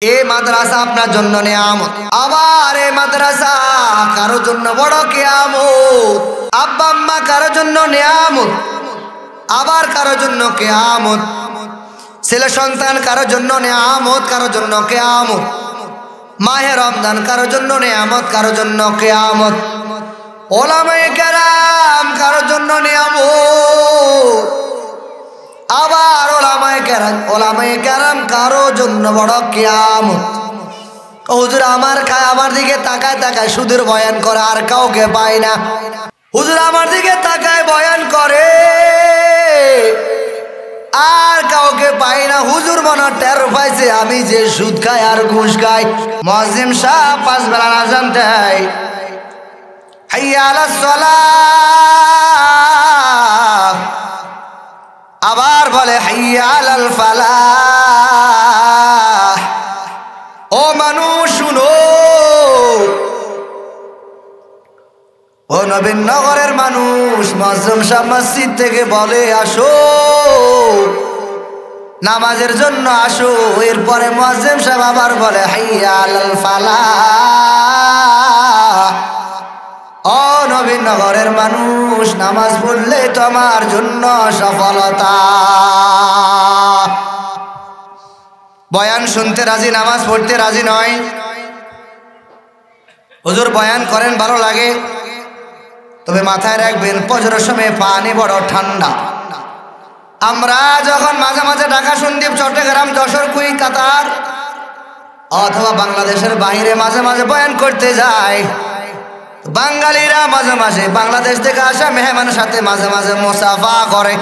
এই মাদ্রাসা আপনার জন্য নিয়ামত, আবার এই মাদ্রাসা কারোর জন্য বড় কিয়ামত। আব্বা আম্মা কারোর জন্য নিয়ামত, আবার কারোর জন্য কিয়ামত। ছেলে সন্তান কারোর জন্য নিয়ামত, কারোর জন্য কিয়ামত। মাহে রমজান কারোর জন্য নিয়ামত, কারোর জন্য কিয়ামত। ওলামায়ে কেরাম কারোর জন্য নিয়ামত, আবার ওলামায়ে কেরাম কারোর জন্য বড় কিয়ামত। হুজুর আমার দিকে তাকায় তাকায় সুদের বয়ান করে, আর কাউকে পায় না। হুজুর আমার দিকে তাকায় বয়ান করে, আর কাউকে পাই না। হুজুর মনে টের পাইছে আমি যে সুদ খাই আর ঘুষ খাই। মুয়াজ্জিন সাহেব 5 বেলা আযান দেয়, হাইয়া আলাস সালাহ, আবার বলে হাইয়া আলাল ফালাহ। ও মানুষ শুনো, ও নবীনগরের মানুষ, মুয়াজ্জিন সাহেব মসজিদ থেকে বলে আসো, নামাজের জন্য আসো। এরপরে মুয়াজ্জিন সাহেব আবার বলে হাইয়া আলাল ফালাহ। ও নবীনগরের মানুষ, নামাজ পড়লে তোমার জন্য সফলতা। বয়ান শুনতে রাজি, নামাজ পড়তে রাজি নয়। হুজুর বয়ান করেন ভালো লাগে, তবে মাথায় রাখবেন ফজরের সময় পানি বড় ঠান্ডা। আমরা যখন মাঝে মাঝে ঢাকা, সন্দ্বীপ, চট্টগ্রাম, যশোর, কুই, কাতার অথবা বাংলাদেশের বাইরে মাঝে মাঝে বয়ান করতে যাই, বাঙালিরা মাঝে মাঝে বাংলাদেশ থেকে আসা মেহমানের সাথে মাঝে মাঝে মুসাফা করে।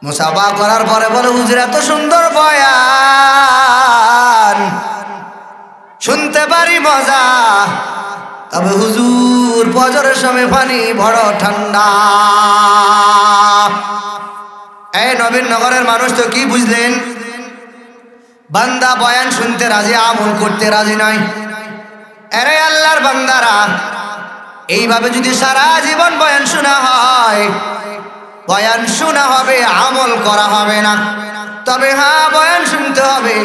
মুসাফা করার পরে বলে হুজুর এত সুন্দর বয়ান, শুনতে পারি মজা, তবে হুজুর ফজরের সময় পানি বড় ঠান্ডা। এই নবীনগরের মানুষ তো কি বুঝলেন? বান্দা বয়ান শুনতে রাজি, আমল করতে রাজি নয়। আরে আল্লাহর বান্দারা, এইভাবে যদি সারা জীবন বয়ান শোনা হয়, বয়ান শোনা হবে, আমল করা হবে না। তবে হ্যাঁ, বয়ান শুনতে হবে,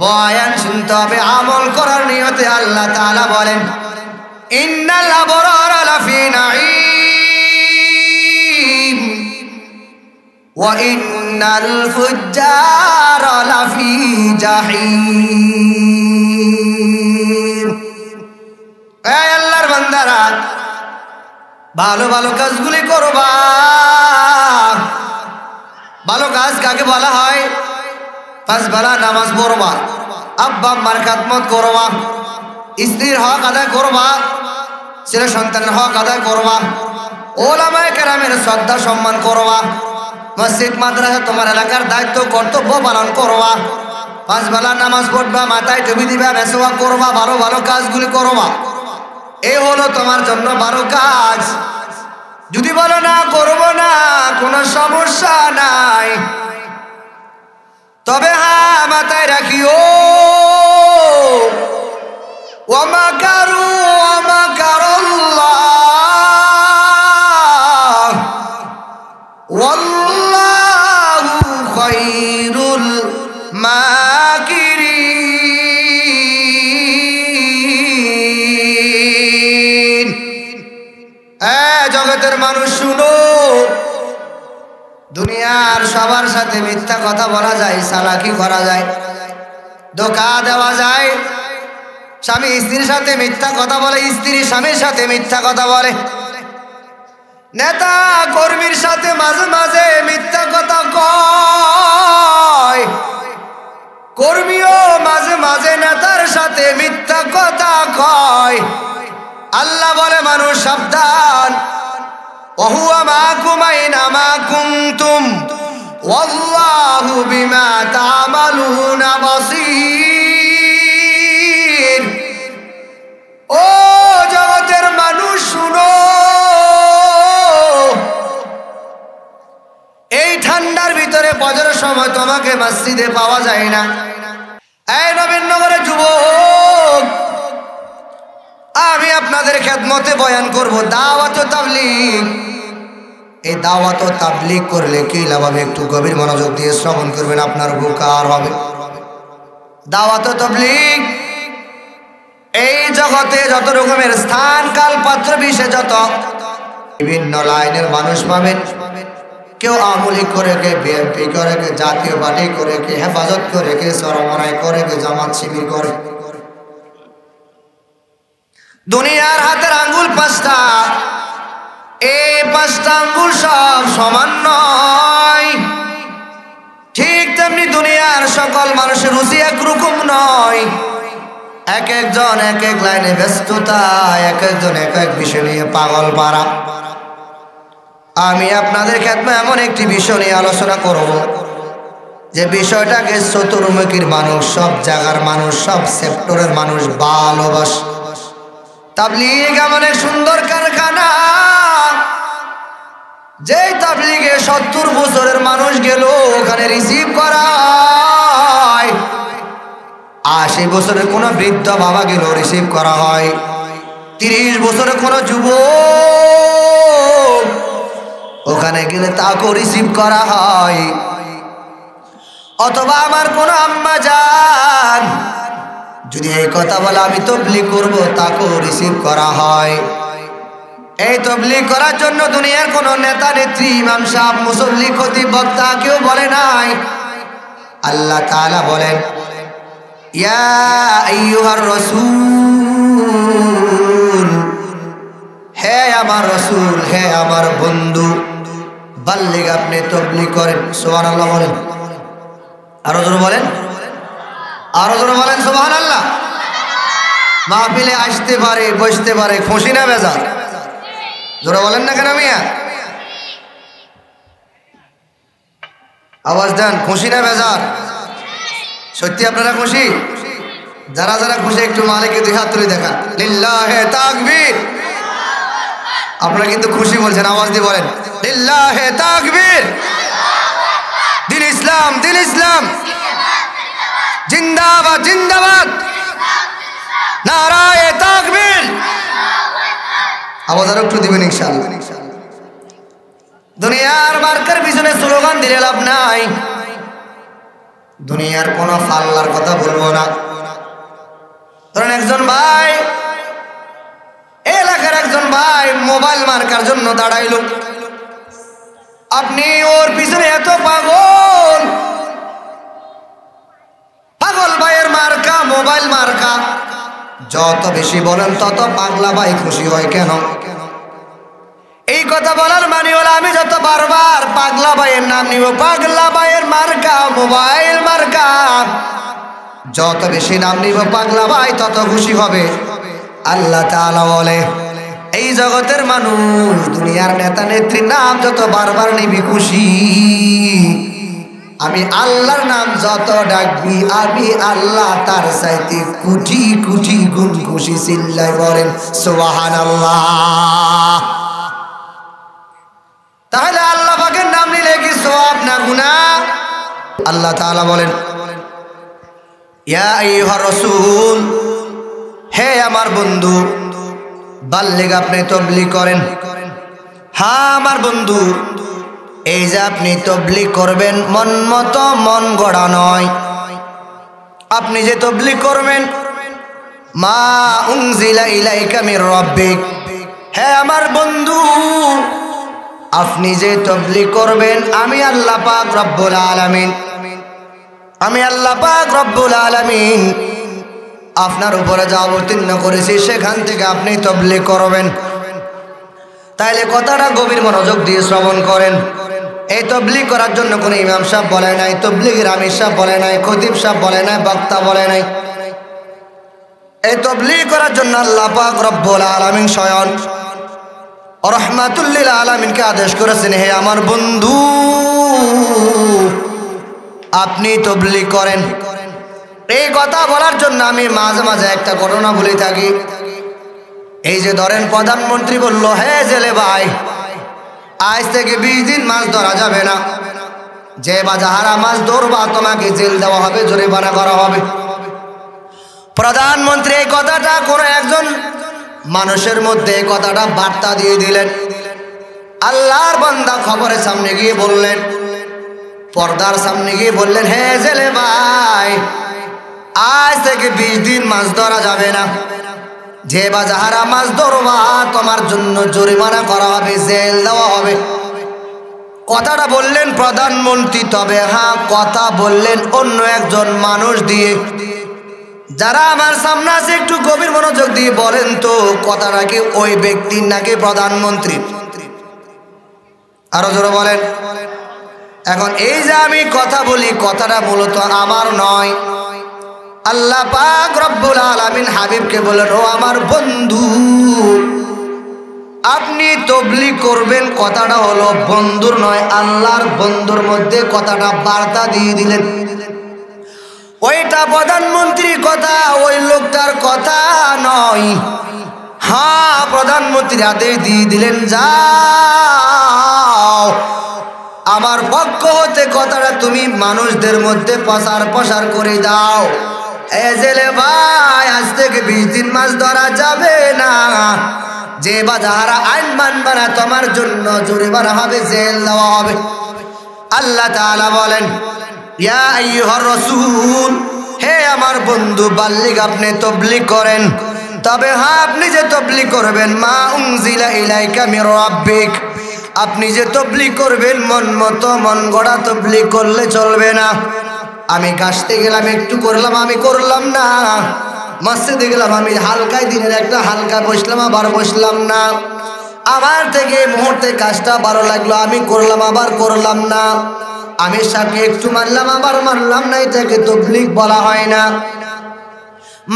বয়ান শুনতে হবে, আমল করার নিয়তে। আল্লাহ তাআলা বলেন ইন্নাল আবরারা লাফি নাঈম ওয়া ইন্নাল ফুজ্জারা লাফি জাহিম। এই আল্লাহর বান্দারা, ভালো ভালো কাজগুলি করবা। ভালো কাজ কাকে বলা হয়? 5 বেলা নামাজ পড়বা, আব্বা আম্মার খেদমত করবা, স্ত্রীর হক আদায় করবা, ছেলে সন্তানের হক আদায় করবা, ওলামায়ে কেরামের শ্রদ্ধা সম্মান করবা, মসজিদ মাদ্রাসা তোমার এলাকার দায়িত্ব কর্তব্য পালন করবা, 5 বেলা নামাজ পড়বা, মাথায় টুপি দিবা, মেসওয়াক করবা, ভালো ভালো কাজগুলি করবা। এই হলো তোমার জন্য ভালো কাজ। যদি বলো না করবো না, কোনো সমস্যা নাই, তবে হ্যাঁ মাথায় রাখিও ওয়া মাকারু ওয়া মাকারাল্লাহ ওয়াল্লাহু খায়রুল মাকিরিন। জগতের মানুষ শুনো, দুনিয়ার সবার সাথে মিথ্যা কথা বলা যায়, চালাকি করা যায়, ধোঁকা দেওয়া যায়। স্বামী স্ত্রীর সাথে মিথ্যা কথা বলে, স্ত্রী স্বামীর সাথে মিথ্যা কথা বলে, নেতা কর্মীর সাথে মাঝে মাঝে মিথ্যা কথা কয়, কর্মীও মাঝে মাঝে নেতার সাথে মিথ্যা কথা কয়। আল্লাহ বলে মানুষ সাবধান, ওহুয়া মাকুম আইনামা কুনতুম ওয়াল্লাহু বিমা তা'মালুনা বাসীর। ও জগতের মানুষ শুনো, এই ঠান্ডার ভিতরে ফজরের সময় তোমাকে মসজিদে পাওয়া যায় না। এই নবীনগরের যুবক, আমি আপনাদের খেদমতে বয়ান করব দাওয়াত ও তাবলীগ। এই দাওয়াত ও তাবলীগ করলে কি লাভ হবে? একটু গভীর মনোযোগ দিয়ে শ্রবণ করবেন, আপনার উপকার হবে। দাওয়াত ও তাবলীগ এই জগতে যত রকমের স্থান কাল পাত্র বিশেষ যত বিভিন্ন লাইনের মানুষ পাবেন। কেউ আওয়ামী করে, কে বিএনপি করে, কে জাতীয় পার্টি করে, কে হেফাজত করে, কে চরমরাই করে, কে জামাত শিবির করে। দুনিয়ার হাতের আঙ্গুল পাঁচটা, এই পাঁচটা আঙ্গুল সব সমান নয়। ঠিক তেমনি দুনিয়ার সকল মানুষের রুচি একরকম নয়। এক একজন এক এক লাইনে ব্যস্ততা, এক একজন এক এক বিষয় নিয়ে পাগল পারা। আমি আপনাদের ক্ষেত্রে এমন একটি বিষয় নিয়ে আলোচনা করব যে বিষয়টাকে চতুর্মুখীর মানুষ, সব জায়গার মানুষ, সব সেক্টরের মানুষ ভালোবাসে। তাবলীগ এমন এক সুন্দর কারখানা, যেই তাবলীগে 70 বছরের মানুষ গেল ওখানে রিসিভ করা হয়। 80 বছরের কোনো বৃদ্ধ বাবা গেল রিসিভ করা হয়। 30 বছরের কোনো যুবক ওখানে গেলে তাকেও রিসিভ করা হয়। অথবা আমার কোনো আম্মা যান যদি এই কথা বলে আমি তাবলীগ করব, তাকেও রিসিভ করা হয়। এই তাবলীগ করার জন্য দুনিয়ার কোন নেতা নেত্রী, ইমাম সাহেব, মুসল্লি, খতিব, বক্তা কেউ বলে নাই। আল্লাহ তাআলা বলেন, ইয়া আইয়ুহার রাসূল, হে আমার রাসূল, হে আমার বন্ধু, বাল্লিগ, আপনি তাবলীগ করেন। সুবহানাল্লাহ বলেন, আরো জোরে বলেন, আরো জোরে বলেন সুবহানাল্লাহ। মাহফিলে আসতে পারে, বসতে পারে, খুশি না বেজার? জোরে বলেন না কেন মিয়া? আওয়াজ দেন, খুশি না বেজার? সত্যি আপনারা খুশি? যারা যারা খুশি একটু মালিককে 2 হাত তুলে দেখান। লিল্লাহে তাকবীর। আপনারা কিন্তু খুশি বলছেন, আওয়াজ দিয়ে বলেন লিল্লাহে তাকবীর। দিন ইসলাম, দিন ইসলাম, জিন্দাবাদ, জিন্দাবাদ, নারায়ে তাকবীর। আওয়াজ আরো একটু দিবেন ইনশাআল্লাহ। দুনিয়ার মার্কার পিছনে স্লোগান দিলে লাভ নাই। দুনিয়ার কোন ফাল্লার কথা বলবো না। ধরেন একজন ভাই, এলাকার একজন ভাই মোবাইল মার্কার জন্য দাঁড়াইল, আপনি ওর পিছনে এত পাগল, পাগল ভাইয়ের মার্কা মোবাইল মার্কা, যত বেশি বলেন তত পাগলা ভাই খুশি হয় কেন? এই কথা বলার মানে হলো আমি যত বারবার পাগলা ভাইয়ের নাম নিব, পাগলা ভাইয়ের মার্কা মোবাইল মার্কা, যত বেশি নাম নিব পাগলা ভাই তত খুশি হবে। আল্লাহ তাআলা বলে, এই জগতের মানুষ দুনিয়ার নেতা নেত্রীর নাম যত বারবার নিবি খুশি, আমি আল্লাহর নাম যত ডাকবি আমি আল্লাহ তার চাইতে কোটি কোটি গুণ খুশি। চিল্লায় বলেন সুবহানাল্লাহ। তাহলে আল্লাহ পাকের নাম নিলে কি সওয়াব না গুনাহ? আল্লাহ তাআলা বলেন, ইয়া আইয়ুহার রাসূল, হে আমার বন্ধু, বাল্লিগ, আপনি তাবলীগ করেন। হ্যাঁ আমার বন্ধু, এই যে আপনি তাবলীগ করবেন মন মতো, মন গড়া নয়। আপনি যে তাবলীগ করবেন, মা উনজিলা ইলাইকা মির রাব্বিক, হে আমার বন্ধু, আপনি যে তাবলীগ করবেন আমি আল্লাহ পাক রব্বুল আলামিন, আমি আল্লাহ পাক রব্বুল আলামিন আপনার উপরে যা অবতীর্ণ করেছি সেখান থেকে আপনি তাবলীগ করবেন। তাইলে কথাটা গভীর মনোযোগ দিয়ে শ্রবণ করেন। এই তাবলীগ করার জন্য কোনো ইমাম সাহেব বলে নাই, তাবলীগের আমির সাহেব বলে নাই, খতিব সাহেব বলে নাই, বক্তা বলে নাই। এই তাবলীগ করার জন্য আল্লাহ পাক রব্বুল আলামিন স্বয়ং রাহমাতুল লিল আলামিনকে আদেশ করেছেন, হে আমার বন্ধু, আপনি তাবলীগ করেন। এই কথা বলার জন্য আমি মাঝে মাঝে একটা ঘটনা বলে থাকি। এই যে ধরেন প্রধানমন্ত্রী বলল, হে জেলে ভাই, আজ থেকে 20 দিন মাছ ধরা যাবে না, যে বা যাহারা মাছ ধরবা তোমাকে জেল দেওয়া হবে, জরিমানা করা হবে। প্রধানমন্ত্রী এই কথাটা কোনো একজন মানুষের মধ্যে এই কথাটা বার্তা দিয়ে দিলেন। আল্লাহর বান্দা খবরের সামনে গিয়ে বললেন, পর্দার সামনে গিয়ে বললেন, হে জেলে ভাই, আজ থেকে 20 দিন মাছ ধরা যাবে না। যে বা যাহারা মাছ ধরবা তোমার জন্য জরিমানা করা হবে, জেল দেওয়া হবে। কথাটা বললেন প্রধানমন্ত্রী, তবে হ্যাঁ কথা বললেন অন্য একজন মানুষ দিয়ে। যারা আমার সামনে আছে একটু গভীর মনোযোগ দিয়ে বলেন তো, কথাটা কি ওই ব্যক্তির নাকি প্রধানমন্ত্রী? আরো জোরে বলেন। এখন এই যে আমি কথা বলি, কথাটা মূলত আমার নয়। আল্লাহ পাক রব্বুল আলামিন হাবিবকে বলেন, ও আমার বন্ধু, আপনি তবলিগ করবেন। কথাটা হলো বন্ধুর নয়, আল্লাহর বন্ধুর মধ্যে কথাটা বার্তা দিয়ে দিলেন। ওইটা প্রধানমন্ত্রীর কথা, ওই লোকটার কথা নয়। হ্যাঁ, প্রধানমন্ত্রী আদেশ দিয়ে দিলেন, যাও আমার পক্ষ হতে কথাটা তুমি মানুষদের মধ্যে প্রসার করে দাও। জেলে ভাই, আজ থেকে 20 দিন মাছ ধরা যাবে না। যে বা যাহারা আইন মানবে না তোমার জন্য জরিমানা হবে, জেল দেওয়া হবে। আল্লাহ তাআলা বলেন, ইয়া আইয়ুহার রাসূল, হে আমার বন্ধু, বাল্লিগ, আপনি তবলিগ করেন। তবে হ্যাঁ, আপনি যে তবলিগ করবেন, মা উনজিলা ইলাইকা মির রাব্বিক, আপনি যে তবলিগ করবেন মন মতো মন গড়া তবলিগ করলে চলবে না। আমি কাশতে গেলাম, একটু করলাম, আমি করলাম না। মসজিদে গেলাম, আমি হালকায় দিনের একটা হালকা বসলাম, আবার বসলাম না। আমার থেকে মুহূর্তে কাজটা ভালো লাগলো, আমি করলাম, আবার করলাম না। আমি সাথে একটু মানলাম, আবার মানলাম না। এটাকে তবলিগ বলা হয় না।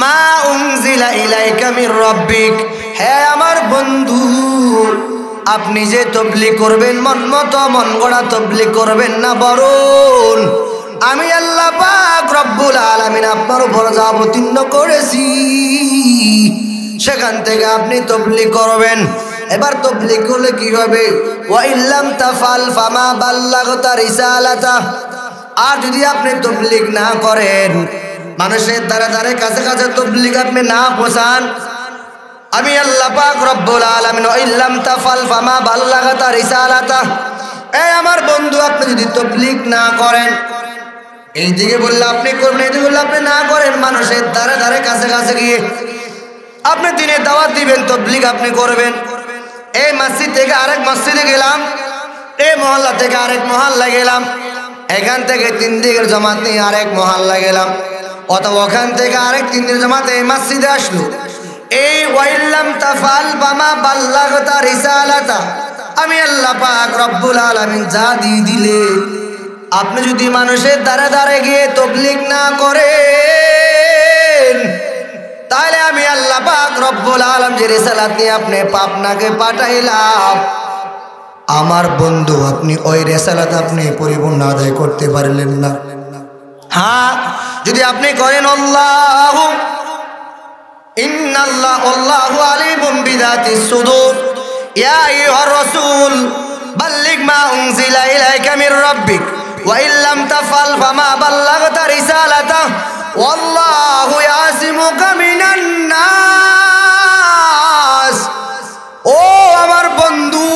মা উনজিলা ইলাইকা মির রাব্বিক, হে আমার বন্ধু, আপনি যে তবলিগ করবেন মন মতো মন গড়া তবলিগ করবেন না, বরং আমি আল্লাহ পাক রব্বুল আলামিন আপনার উপর যা অবতীর্ণ করেছি সেখান থেকে আপনি তবলিগ করবেন। এবার তবলিগ করলে কি হবে? ওয়া ইল্লাম তাফাল ফামা বাল্লাগতা রিসালাতা, আর যদি আপনি তবলিগ না করেন, মানুষের দ্বারা দ্বারে কাছে কাছে তবলিগ আপনি না পৌঁছান, আমি আল্লাহ পাক রব্বুল আলামিন ওয়া ইল্লাম তাফাল ফামা বাল্লাগতা রিসালাতা, এই আমার বন্ধু, আপনি যদি তবলিগ না করেন, এইদিকে বললে আপনি করবেন, এইদিকে বললে আপনি না করেন, মানুষের দ্বারে দ্বারে কাছে কাছে গিয়ে আপনি দিনে দাওয়াত দিবেন, তবলিগ আপনি করবেন। এই মসজিদ থেকে আরেক মসজিদে গেলাম, এই মহল্লা থেকে আরেক মহল্লা গেলাম, এখান থেকে 3 দিকের জামাত নিয়ে আরেক মহল্লা গেলাম, অথবা ওখান থেকে আরেক 3 দিনের জামাত এই মসজিদে আসলো। এই ওয়াইল্লাম তাফাল বামা বাল্লাগতা রিসালাতা, আমি আল্লাহ পাক রব্বুল আলামিন যা দিয়ে দিলে, আপনি যদি মানুষের দ্বারে দ্বারে গিয়ে তবলিগ না করেন, তাহলে আমি আল্লাহ পাক রব্বুল আলামিন যে রিসালাত নিয়ে আপনি আপনাকে পাঠাইলাম, আমার বন্ধু, আপনি ওই রিসালাত আপনি পরিপূর্ণ আদায় করতে পারলেন না। হ্যাঁ, যদি আপনি করেন, আল্লাহু ইন্নাল্লাহু আলিমুম বিযাতিস সুদূর, ইয়া আইয়ুহার রাসূল বাল্লিগ মা উনজিলা ইলাইকা মির রাব্বিক ওয়া ইল্লাম তাফাল ফামা বাল্লাগতা রিসালাতা ওয়াল্লাহু ইয়াসিমুকা মিনান নাস। ও আমার বন্ধু,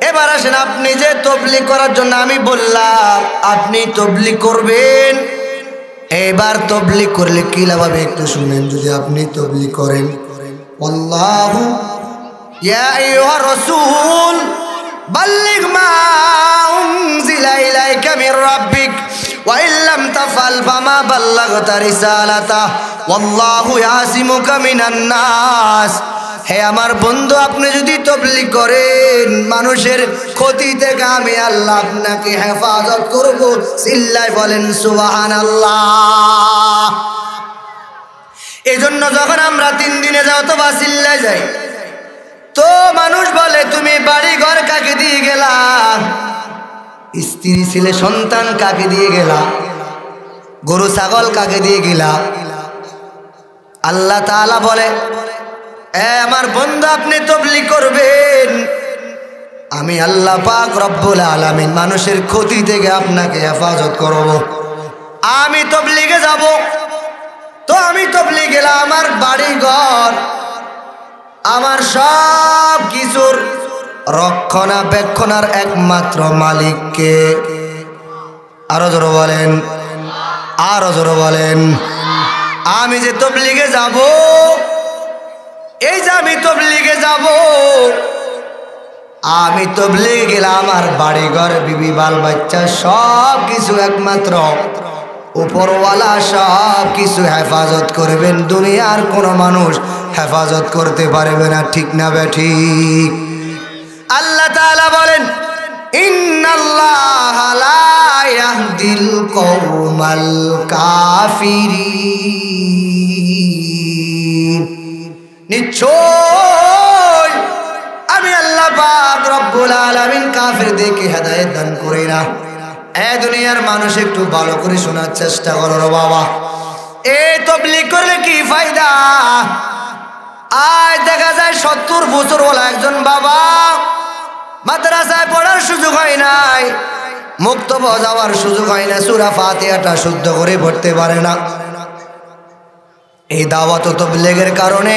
এবার আসেন, আপনি যে তবলিগ করার জন্য আমি বললাম আপনি তবলিগ করবেন, এবার তবলিগ করলে কি লাভ হবে একটু শুনেন। যদি আপনি তবলিগ করেন, আল্লাহু ইয়া আইয়ুহার রাসূল বাল্লিগ মা উনজিলা ইলাইকা মির রাব্বিক ওয়া ইল্লাম তাফাল ফামা বাল্লাগতা রিসালাতা ওয়াল্লাহু ইয়াসিমুকা মিনান নাস। হে আমার বন্ধু, আপনি যদি তবলিগ করেন, মানুষের ক্ষতি থেকে আমি আল্লাহ আপনাকে হেফাজত করব। চিল্লায় বলেন সুবহানাল্লাহ। এজন্য যখন আমরা 3 দিনে যাও তো বা চিল্লায় যাই, তো মানুষ বলে তুমি বাড়ি ঘর কাকে দিয়ে গেলা, স্ত্রী ছেলে সন্তান কাকে দিয়ে গেলা, গরু ছাগল কাকে দিয়ে গেলা। আল্লাহ তাআলা বলে, আমার বন্ধু, আপনি তবলিগ করবেন, আমি আল্লাহ পাক রব্বুল আলামিন মানুষের ক্ষতি থেকে আপনাকে হেফাজত করব। আমি তবলিগে যাব, তো আমি তবলিগে গেলাম, আমার বাড়ি ঘর, আমার সব কিছুর রক্ষণাবেক্ষণার একমাত্র মালিককে। আরো জোরে বলেন, আরো জোরে বলেন। আমি যে তাবলীগে যাব, এই যে আমি তাবলীগে যাব, আমি তাবলীগে গেলে আমার বাড়ি ঘর বিবি বাল বাচ্চা সব কিছু একমাত্র উপরওয়ালা সব কিছু হেফাজত করবেন, দুনিয়ার কোনো মানুষ হেফাজত করতে পারবে না। ঠিক না বেঠিক? আল্লাহ তাআলা বলেন, ইন্নাল্লাহা লা ইয়াহদিল কওমাল কাফিরিন। নিশ্চয় আমি আল্লাহ পাক রব্বুল আলামিন কাফিরদেরকে হেদায়েত দান করি না। এ দুনিয়ার মানুষ একটু ভালো করে শোনার চেষ্টা করো রে বাবা। এই তাবলীগ করলে কি ফায়দা? আজ দেখা যায় 70 বছর ওলা একজন বাবা, মাদ্রাসায় পড়ার সুযোগ হয় নাই, মুক্তব যাওয়ার সুযোগ হয় না, সূরা ফাতিহাটা শুদ্ধ করে পড়তে পারে না। এই দাওয়াত ও তাবলীগের কারণে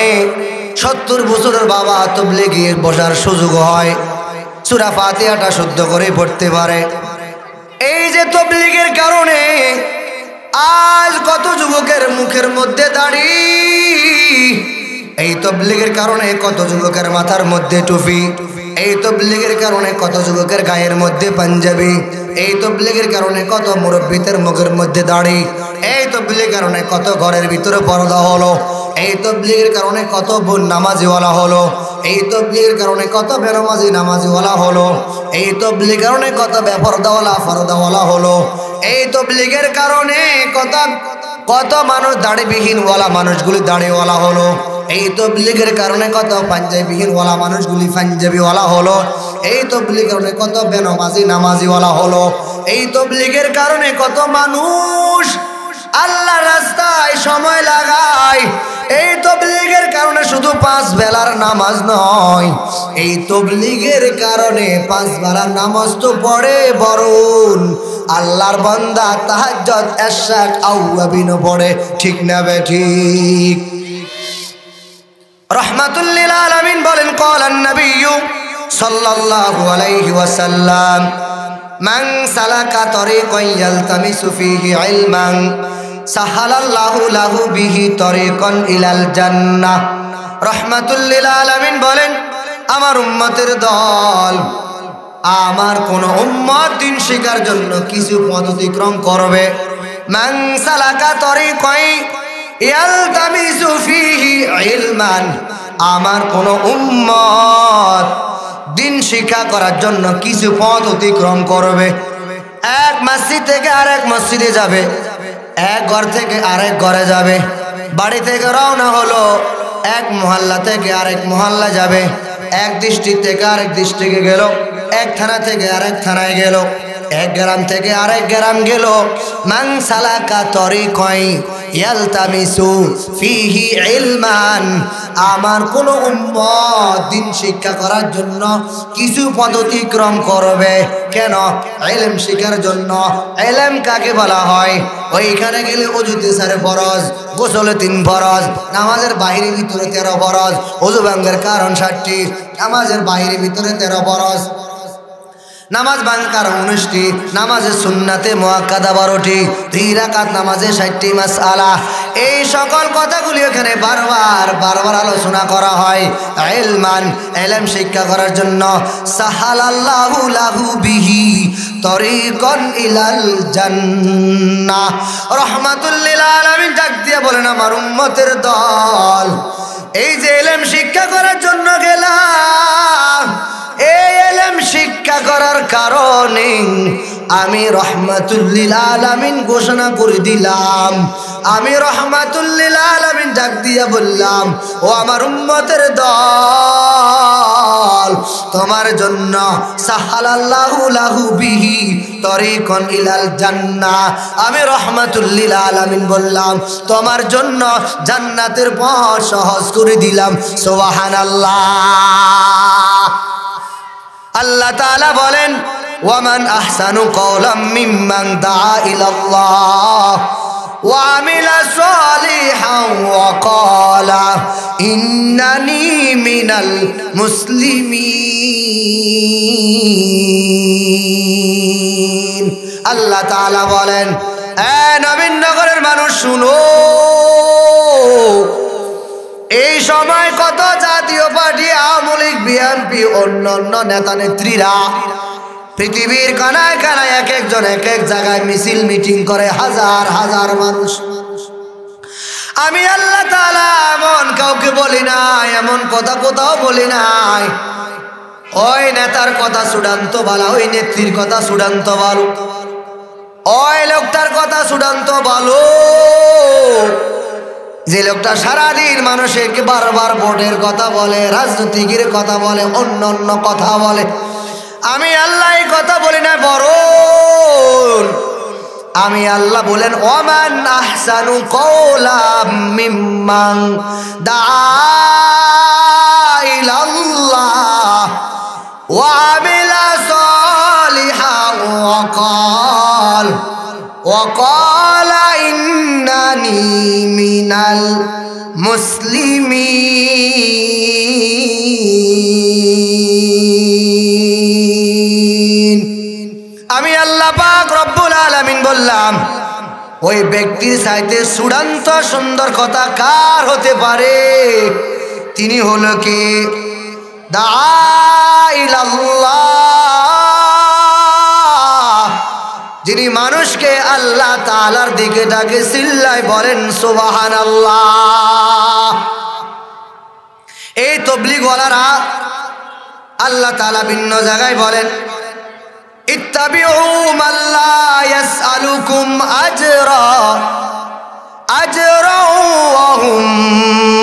70 বছরের বাবা তাবলীগে বসার সুযোগ হয়, সূরা ফাতিহাটা শুদ্ধ করে পড়তে পারে। এই যে তাবলীগের কারণে আজ কত যুবকের মুখের মধ্যে দাড়ি, এই তাবলীগের কারণে কত যুবকের মাথার মধ্যে টুপি, এই তাবলীগের কারণে কত যুবকের গায়ের মধ্যে পাঞ্জাবি, এই তাবলীগের কারণে কত মুরব্বিদের মুখের মধ্যে দাড়ি, এই তাবলীগের কারণে কত ঘরের ভিতরে পর্দা হলো, এই তাবলীগের কারণে কত বোন নামাজিওয়ালা হলো, এই তাবলীগের কারণে কত বেনামাজি নামাজিওয়ালা হলো, এই তাবলীগের কারণে কত বেপরদাওয়ালা ফরদাওয়ালা হলো, এই তাবলীগের কারণে কত মানুষ দাড়িবিহীনওয়ালা মানুষগুলি দাড়িওয়ালা হলো, এই তাবলীগের কারণে কত পাঞ্জাবিহীনওয়ালা মানুষগুলি পাঞ্জাবিওয়ালা হলো, এই তাবলীগের কারণে কত বেনামাজি নামাজিওয়ালা হলো, এই তাবলীগের কারণে কত মানুষ আল্লাহর রাস্তায় সময় লাগায়। এই তাবলীগের কারণে শুধু 5 বেলার নামাজ নয়, এই তাবলীগের কারণে 5 বেলার নামাজ তো পড়ে, বরং আল্লাহর বান্দা তাহাজ্জুদ ইশরাক আওয়াবিনও পড়ে। ঠিক না বেঠিক? রাহমাতুল লিল আলামিন বলেন, ক্বালান নাবিয়্যু সাল্লাল্লাহু আলাইহি ওয়াসাল্লাম, মান সালাকা তরিকান ইয়ালতামিসু ফীহি ইলমান সাহালাল্লাহু লাহু বিহি তরিকান ইলাল জান্নাহ। রাহমাতুল লিল আলামিন বলেন, আমার উম্মতের দল, আমার কোন উম্মত দিন শিখার জন্য কিছু পথ অতিক্রম করবে, মান সালাকা তরিকান ইয়ালতামিসু ফীহি ইলমান, আমার কোন উম্মত দিন শিক্ষা করার জন্য কিছু পথ অতিক্রম করবে, এক মসজিদ থেকে আরেক মসজিদে যাবে, এক ঘর থেকে আরেক ঘরে যাবে, বাড়ি থেকে রওনা হলো, এক মহল্লা থেকে আরেক মহল্লা যাবে, এক ডিস্ট্রিক্ট থেকে আরেক ডিস্ট্রিক্টে গেল, এক থানা থেকে আরেক থানায় গেল, এক গ্রাম থেকে আরেক গ্রাম গেল। মান সালাকা তরিকান ইয়ালতামিসু ফীহি ইলমান, আমার কোন উম্মত দিন শিক্ষা করার জন্য কিছু পথ অতিক্রম করবে। কেন? ইলম শিখার জন্য। ইলম কাকে বলা হয়? ওইখানে গেলে ওযুতে 4 ফরজ, গোসলে 3 ফরজ, নামাজের বাইরে ভিতরে 13 ফরজ, ওযু ভাঙার কারণ 60টি, নামাজের বাইরে ভিতরে 13 ফরজ, নামাজ ভাঙার কারণ 19টি, নামাজে সুন্নাতে মুআক্কাদা 12টি, 2 রাকাত নামাজে 60টি মাসআলা। এই সকল কথাগুলি এখানে বারবার আলোচনা করা হয়। ইলমান, ইলম শিক্ষা করার জন্য, সাহালাল্লাহু লাহু বিহি তরিকান ইলাল জান্নাহ। রাহমাতুল লিল আলামিন ডাক দিয়ে বলেন, আমার উম্মতের দল, এই যে ইলম শিক্ষা করার জন্য গেলাম, এই ইলম শিক্ষা করার কারণে আমি রাহমাতুল লিল আলামিন ঘোষণা করে দিলাম, আমি রাহমাতুল লিল আলামিন ডাক দিয়া বললাম, ও আমার উম্মতের দল, তোমার জন্য সাহালাল্লাহু লাহু বিহি তরিকান ইলাল জান্নাহ, আমি রাহমাতুল লিল আলামিন বললাম, তোমার জন্য জান্নাতের পথ সহজ করে দিলাম। সুবহানাল্লাহ। আল্লাহ তাআলা বলেন, ওয়ামান আহসানু কওলাম মিম্মান দাআ ইলাল্লাহ ওয়া আমিলা সালিহান ওয়া ক্বালা ইন্নানি মিনাল মুসলিমিন। আল্লাহ তাআলা বলেন, এ নবীন শুনো, এই সময় কত জাতীয় পার্টি, আওয়ামী লীগ, বিএনপি, অন্যান্য নেতা নেত্রীরা পৃথিবীর কানায় কানায় এক একজন এক এক জায়গায় মিছিল মিটিং করে, হাজার হাজার মানুষ। আমি আল্লাহ তাআলা এমন কাউকে বলি নাই, এমন কথা কোথাও বলি নাই। ওই নেতার কথা চূড়ান্ত বলা, ওই নেত্রীর কথা চূড়ান্ত বলো, ওই লোকটার কথা চূড়ান্ত বলো যে লোকটা সারাদিন মানুষকে বারবার ভোটের কথা বলে, রাজনীতিকের কথা বলে, অন্য অন্য কথা বলে। আমি আল্লাহ এই কথা বলি না, বরং আমি আল্লাহ বলেন ওয়ামান আহসানু কওলাম মিম্মান দাআ ইলাল্লাহ ওয়া আমিলা সালিহান ওয়া ক্বালা ইন্নানি মিনাল মুসলিমিন। আমি আল্লাহ পাক রব্বুল আলামিন বললাম, ওই ব্যক্তির চাইতে চূড়ান্ত সুন্দর কথা কার হতে পারে? তিনি হলো কি দাআ ইলাল্লাহ, যিনি মানুষকে আল্লাহ তাআলার দিকে ডাকে, চিল্লায় বলেন সুবহানাল্লাহ। এই তাবলীগওয়ালারা আল্লাহ তাআলা ভিন্ন জায়গায় বলেন ইত্তাবিউ মান লা ইয়াসআলুকুম আজরা ওয়া হুম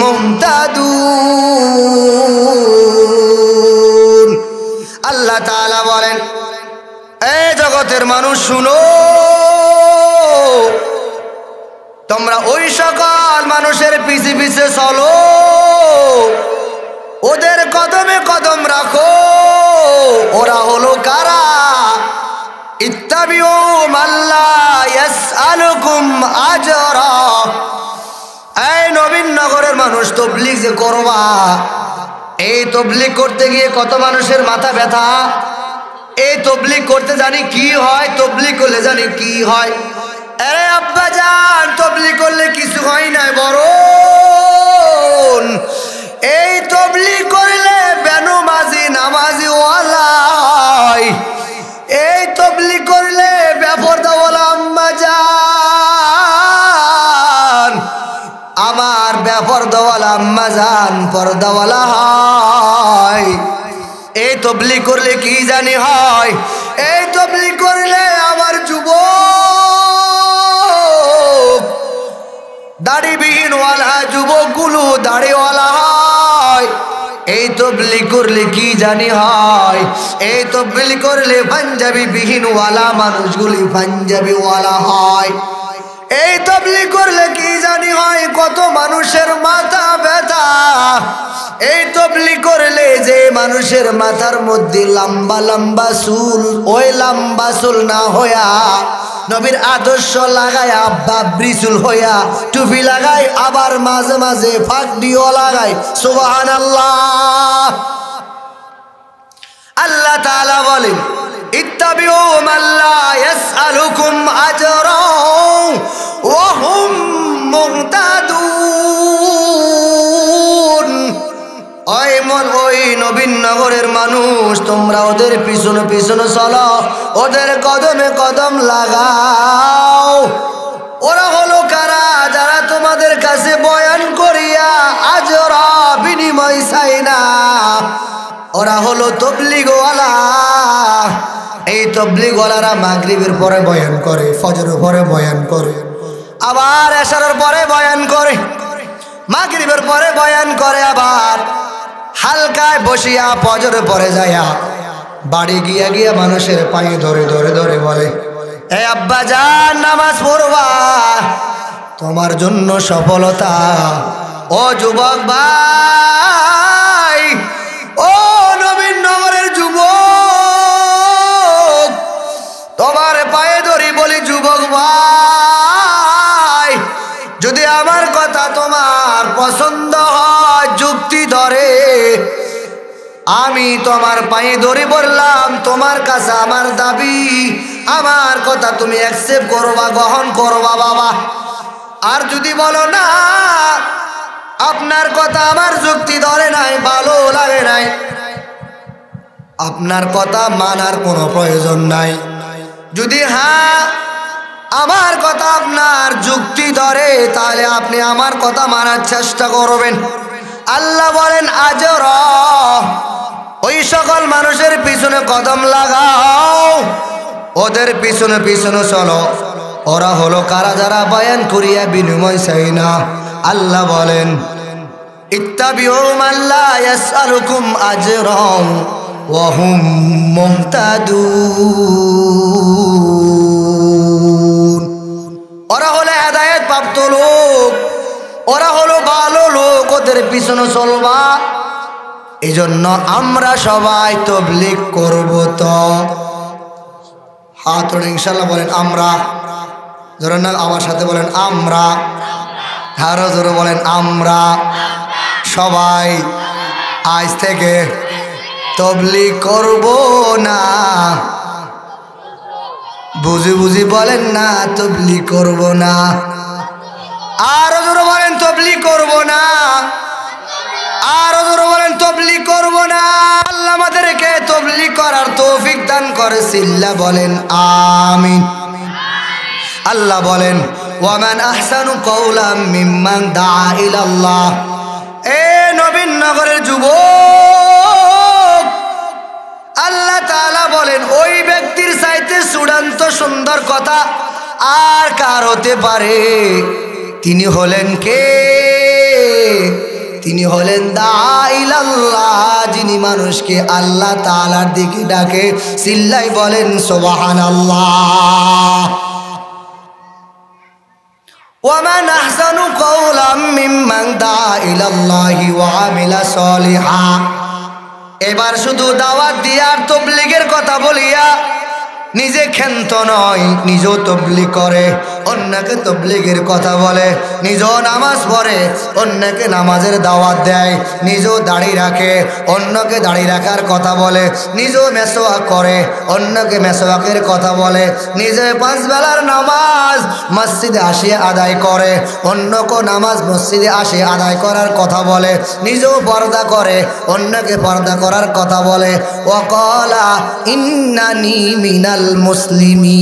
মুহতাদুন। আল্লাহ তাআলা বলেন, এই জগতের মানুষ শুনো, তোমরা ওই সকল মানুষের পিছে পিছে চলো, ওদের কদমে কদম রাখো। ওরা হলো কারা? ইত্তাবিউ মান লা ইয়াসআলুকুম আজরা। এই নবীনগরের মানুষ তাবলীগ যে করবা, এই তাবলীগ করতে গিয়ে কত মানুষের মাথা ব্যথা। এই তাবলীগ করতে জানি কি হয়, তাবলীগ করলে জানি কি হয়। আরে আব্বা জান, তাবলীগ করলে কিছু হয় না, বরং এই তাবলীগ করলে বেনমাজি নামাজি ওয়ালাই, এই তাবলীগ করলে বেপরদাওয়ালা আম্মা জান, আমার বেপরদাওয়ালা আম্মা জান পর্দাওয়ালা হয়। এই তাবলীগ করলে কি জানি হয়, এই তাবলীগ করলে আমার যুবক দাড়িবিহীন ওয়ালা যুবকগুলো দাড়িওয়ালা হয়। এই তাবলীগ করলে কি জানি হয়, এই তাবলীগ করলে পাঞ্জাবি বিহীন ওয়ালা মানুষগুলি পাঞ্জাবি ওয়ালা হয়। এই তাবলীগ করলে কি জানি হয়, কত মানুষের মাথা ব্যথা। এই তাবলীগ করলে যে মানুষের মাথার মধ্যে লম্বা লম্বা চুল, ওই লম্বা চুল না হইয়া নবীর আদর্শ লাগায় বাবরি চুল হইয়া টুপি লাগায়, আবার মাঝে মাঝে ফাঁকডিও লাগায়। সুবহানাল্লাহ। আল্লাহ তাআলা বলেন ইত্তাবিউ মান লা ইয়াসআলুকুম আজরা ওয়া হুম মুহতাদুন। ওই নবীনগরের মানুষ, তোমরা ওদের পিছনে পিছনে চলো, ওদের কদমে কদম লাগাও। ওরা হলো কারা? যারা তোমাদের কাছে বয়ান করিয়া আজরা বিনিময় চাই না। ওরা হলো তাবলীগওয়ালা। এই তাবলীগওয়ালারা মাগরিবের পরে বয়ান করে, ফজরের পরে বয়ান করে, আবার এশারের পরে বয়ান করে, মাগরিবের পরে বয়ান করে, আবার হালকায় বসিয়া ফজরের পরে যাইয়া বাড়ি গিয়া গিয়া মানুষের পায়ে ধরে ধরে ধরে বলে, এই আব্বা জান নামাজ পড়বা, তোমার জন্য সফলতা। ও যুবক ভাই, ও নবীনগরের যুবক, তোমার পায়ে ধরি বলি যুবক ভাই, যদি আমার কথা তোমার পছন্দ হয়, যুক্তি ধরে, আমি তোমার পায়ে ধরে বললাম, তোমার কাছে আমার দাবি, আমার কথা তুমি অ্যাকসেপ্ট করবা, গ্রহণ করবা বাবা। আর যদি বলো না আপনার কথা আমার যুক্তি ধরে নাই, ভালো লাগে নাই, আপনার কথা মানার কোনো প্রয়োজন নাই। যদি হ্যাঁ আমার কথা আপনার যুক্তি ধরে, তাহলে আপনি আমার কথা মানার চেষ্টা করবেন। আল্লাহ বলেন আজর, ওই সকল মানুষের পিছনে কদম লাগাও, ওদের পিছনে পিছনে চলো। ওরা হলো কারা? যারা বয়ান করিয়া বিনিময় চাই না। আল্লাহ বলেন ইত্তাবিউ মান লা ইয়াসআলুকুম আজরান ওয়া হুম মুহতাদুন। ওরা হলো হেদায়েত প্রাপ্ত লোক, ওরা হলো ভালো লোক, ওদের পিছনে চলবা। এই জন্য আমরা সবাই তাবলীগ করব। তো হাত তোলেন ইনশাআল্লাহ, বলেন আমরা। জোরে না আমার সাথে বলেন আমরা, আরো জোরে বলেন আমরা। সবাই আজ থেকে তাবলীগ করব না। বুঝি বুঝি বলেন না, তাবলীগ করব না। আরো জোরে বলেন তাবলীগ করব না। আরো জোরে বলেন তাবলীগ করব না। আল্লাহ আমাদেরকে তাবলীগ করার তৌফিক দান করেছিল্লা বলেন আমিন। আল্লাহ বলেন ওয়ামান আহসানু কাওলাম মিম্মান দাআ ইলাল্লাহ। এ নবীনগরের যুবক, আল্লাহ তাআলা বলেন ওই ব্যক্তির চাইতে চূড়ান্ত সুন্দর কথা আর কার হতে পারে? তিনি হলেন কে? তিনি হলেন দাআ ইলাল্লাহ, যিনি মানুষকে আল্লাহ তাআলার দিকে ডাকে। চিল্লাই বলেন সুবহানাল্লাহ। ওয়ামান আহসানু কাওলাম মিম্মান দাআ ইলাল্লাহি ওয়া আমিলা সলিহা। এবার শুধু দাওয়াত দিয়া আর তাবলীগের কথা বলিয়া নিজে ক্ষান্ত নয়, নিজেও তাবলীগ করে, অন্যকে তাবলীগের কথা বলে, নিজেও নামাজ পড়ে, অন্যকে নামাজের দাওয়াত দেয়, নিজেও দাড়ি রাখে, অন্যকে দাড়ি রাখার কথা বলে, নিজেও মেসওয়াক করে, অন্যকে মেসওয়াকের কথা বলে, নিজে 5 বেলার নামাজ মসজিদে আসিয়া আদায় করে, অন্যকে নামাজ মসজিদে আসে আদায় করার কথা বলে, নিজেও পর্দা করে, অন্যকে পর্দা করার কথা বলে। ওয়াকালা ইন্নানি মিনাল মুসলিমিন।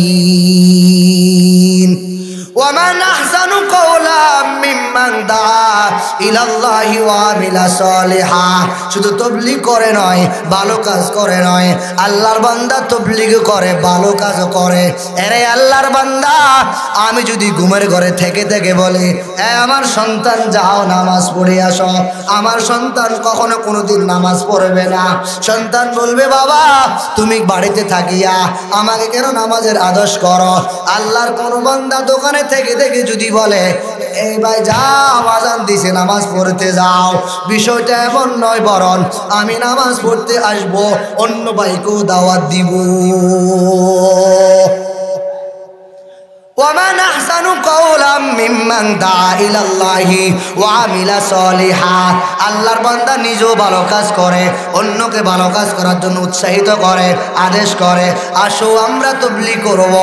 ওয়ামান আহসানু কাওলাম মিম্মান দাআ ইলাল্লাহি ওয়া আমিলা সলিহা। শুধু তাবলীগ করে নয়, ভালো কাজ করে নয়। আল্লাহর বান্দা তাবলীগ করে, ভালো কাজও করে। আরে আল্লাহর বান্দা, আমি যদি ঘুমের ঘরে থেকে থেকে বলি আমার সন্তান যাও নামাজ পড়ে আসো, আমার সন্তান কখনো কোনোদিন নামাজ পড়বে না। সন্তান বলবে বাবা তুমি বাড়িতে থাকিয়া আমাকে কেন নামাজের আদেশ করো? আল্লাহর কোন বান্দা দোকানে থেকে থেকে যদি বলে এই ভাই যাও আযান দিছে নামাজ পড়তে যাও, বিষয়টা এমন নয়, বরং আমি নামাজ পড়তে আসবো, অন্য ভাইকেও দাওয়াত দিব। ওয়ামান আহসানু কাওলাম মিম্মান দাআ ইলাল্লাহি ওয়া আমিলা সলিহা। আল্লাহর বান্দা নিজেও ভালো কাজ করে, অন্যকে ভালো কাজ করার জন্য উৎসাহিত করে, আদেশ করে। আসো আমরা তাবলীগ করব।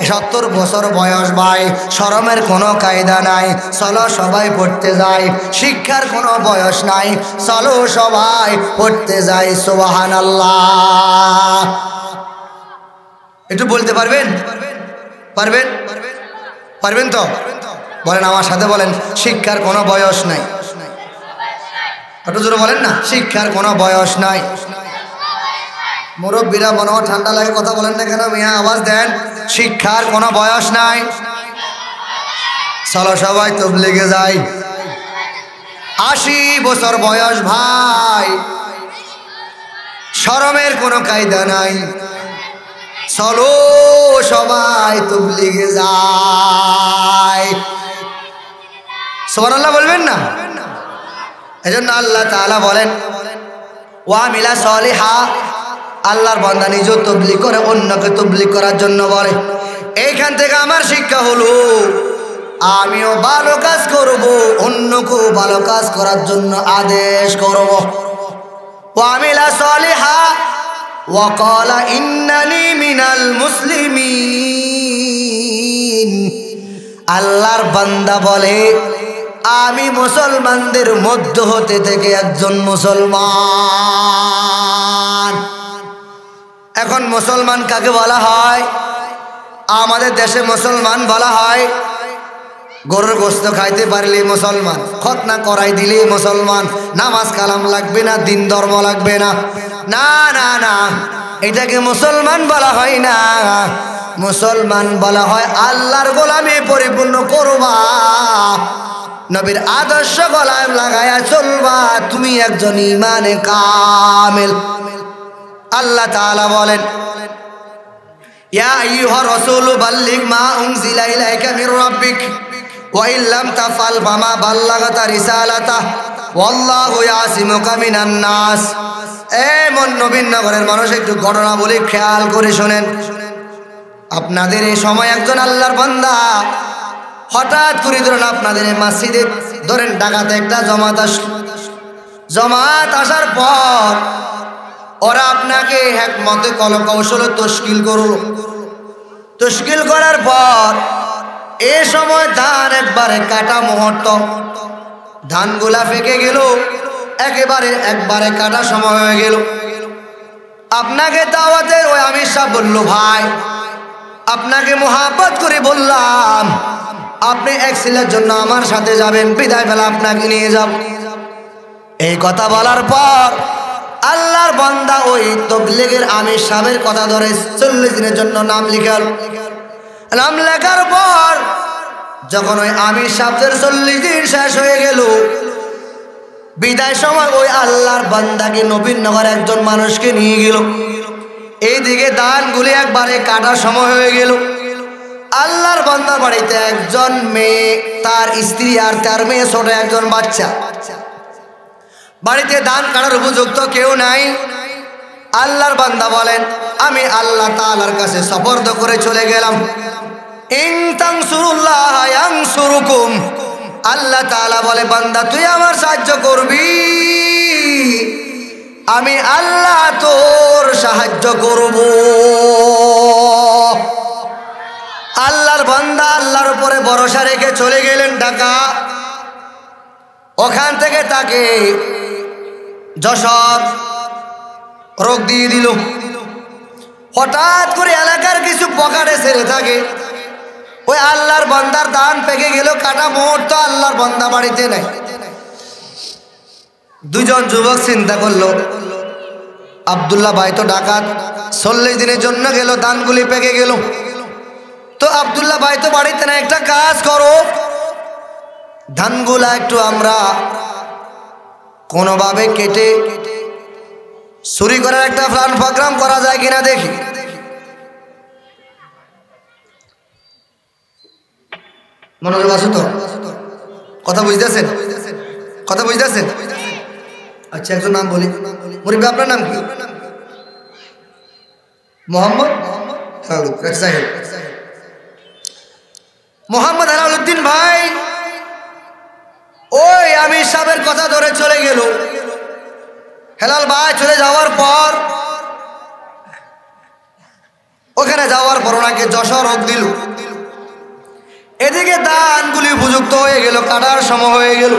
70 বছর বয়স ভাই, শরমের কোনো কায়দা নাই, চলো সবাই পড়তে যাই। শিক্ষার কোনো বয়স নাই, চলো সবাই পড়তে যাই। সুবহানাল্লাহ। একটু বলতে পারবেন? পারবেন? পারবেন তো? বলেন আমার সাথে বলেন শিক্ষার কোনো বয়স নাই। একটু জোরে বলেন না, শিক্ষার কোনো বয়স নাই। মুরব্বীরা মনে হয় ঠান্ডা লাগে, কথা বলেন না কেন মিয়া? আওয়াজ দেন। শিক্ষার কোনো বয়স নাই, চলো সবাই তাবলীগে যাই। 80 বছর বয়স ভাই, শরমের কোনো কায়দা নাই, চলো সবাই তাবলীগে যাই। সুবহানাল্লাহ বলবেন না? এজন্য আল্লাহ তাআলা বলেন ওয়া আমিলা সলিহা। আল্লাহর বান্দা নিজেও তাবলীগ করে, অন্যকে তাবলীগ করার জন্য বলে। এইখান থেকে আমার শিক্ষা হলো আমিও ভালো কাজ করব, অন্যকেও ভালো কাজ করার জন্য আদেশ করব। ওয়া আমিলা সলিহা ওয়া ক্বালা ইন্নানি মিনাল মুসলিমিন। আল্লাহর বান্দা বলে আমি মুসলমানদের মধ্য হতে থেকে একজন মুসলমান। এখন মুসলমান কাকে বলা হয়? আমাদের দেশে মুসলমান বলা হয় গরুর গোশত খাইতে পারলে মুসলমান, খতনা করাই দিলে মুসলমান, নামাজ কালাম লাগবে না, দিন ধর্ম লাগবে না। না না না, এটাকে মুসলমান বলা হয় না। মুসলমান বলা হয় আল্লাহর গোলামি পরিপূর্ণ করবা, নবীর আদর্শ গলায় লাগায়া চলবা, তুমি একজন ঈমানে কামেল। আল্লাহ তাআলা বলেন ইয়া আইয়ুহা রাসূলু বাল্লিগ মা উনজিলা ইলাইকা মির রাব্বিক ওয়া ইল্লাম তাফআল ফামা বাল্লাগতা রিসালাতা ওয়াল্লাহু ইয়াসিমুকা মিনান নাস। এমন নবীনগরের মানুষ একটু ঘটনা বলি, খেয়াল করে শুনেন। আপনাদের এই সময় একজন আল্লাহর বান্দা হঠাৎ করে ধরেন আপনাদের এই মসজিদে ধরেন ডাকাতে একটা জমাত আসলো। জমাত আসার পর ওরা আপনাকে একমতে কলকৌশলে তশকিল করলো। তশকিল করার পর এ সময় ধান একবারে কাটা মুহূর্ত, ধানগুলা ফেঁকে গেল, একবারে কাটা সময় হয়ে গেল। আপনাকে দাওয়াতের ওই আমির সাহেব বলল, ভাই আপনাকে মোহাব্বত করে বললাম আপনি এক ছেলের জন্য আমার সাথে যাবেন, বিদায় বেলা আপনাকে নিয়ে যাব। এই কথা বলার পর আল্লাহর বান্দা ওই তবলিগের আমির সাহেবের কথা ধরে 40 দিনের জন্য নাম লিখাল। নাম লেখার পর যখন ওই আমির সাহেবের 40 দিন শেষ হয়ে গেল, বিদায় সময় ওই আল্লাহর বান্দাকে নবীনগর একজন মানুষকে নিয়ে গেল। এইদিকে ধানগুলি একবারে কাটার সময় হয়ে গেল। আল্লাহর বান্দার বাড়িতে একজন মেয়ে, তার স্ত্রী আর তার মেয়ে, ছোট একজন বাচ্চা। বাড়িতে ধান কাটার উপযুক্ত কেউ নাই। আল্লাহর বান্দা বলেন আমি আল্লাহ তাআলার কাছে সুপর্দ করে চলে গেলাম। ইন তানসুরুল্লাহ ইয়ানসুরুকুম। আল্লাহ তাআলা বলে বান্দা তুই আমার সাহায্য করবি, আমি আল্লাহ তোর সাহায্য করব। আল্লাহর বান্দা আল্লাহর উপরে ভরসা রেখে চলে গেলেন ঢাকা। ওখান থেকে তাকে যশোর রোগ দিয়ে দিল। হঠাৎ করে এলাকার কিছু পকেটে ছেড়ে থাকে। ওই আল্লাহর বান্দার ধান পেকে গেল, কাটা মুহূর্ত আল্লাহর বান্দা বাড়িতে নাই। দুজন যুবক চিন্তা করলো আব্দুল্লাহ ভাই তো ডাকাত, 40 দিনের জন্য গেল, ধানগুলি পেকে গেল, তো আব্দুল্লাহ ভাই তো বাড়িতে না, একটা কাজ করো, ধানগুলা একটু আমরা কোনোভাবে কেটে চুরি করার একটা প্ল্যান প্রোগ্রাম করা যায় কিনা দেখি। মনোযোগ আছে তো? কথা বুঝতেছেন? কথা বুঝতেছেন? আচ্ছা একজন নাম বলি, মুরব্বী আপনার নাম কি? মোহাম্মদ মোহাম্মদ হেলালুদ্দিন ভাই ওই আমির সাহেবের কথা ধরে চলে গেল। হেলাল ভাই চলে যাওয়ার পর ওখানে যাওয়ার পর ওনাকে যশোর রোগ দিল। এদিকে ধানগুলি উপযুক্ত হয়ে গেল, কাটার সময় হয়ে গেল।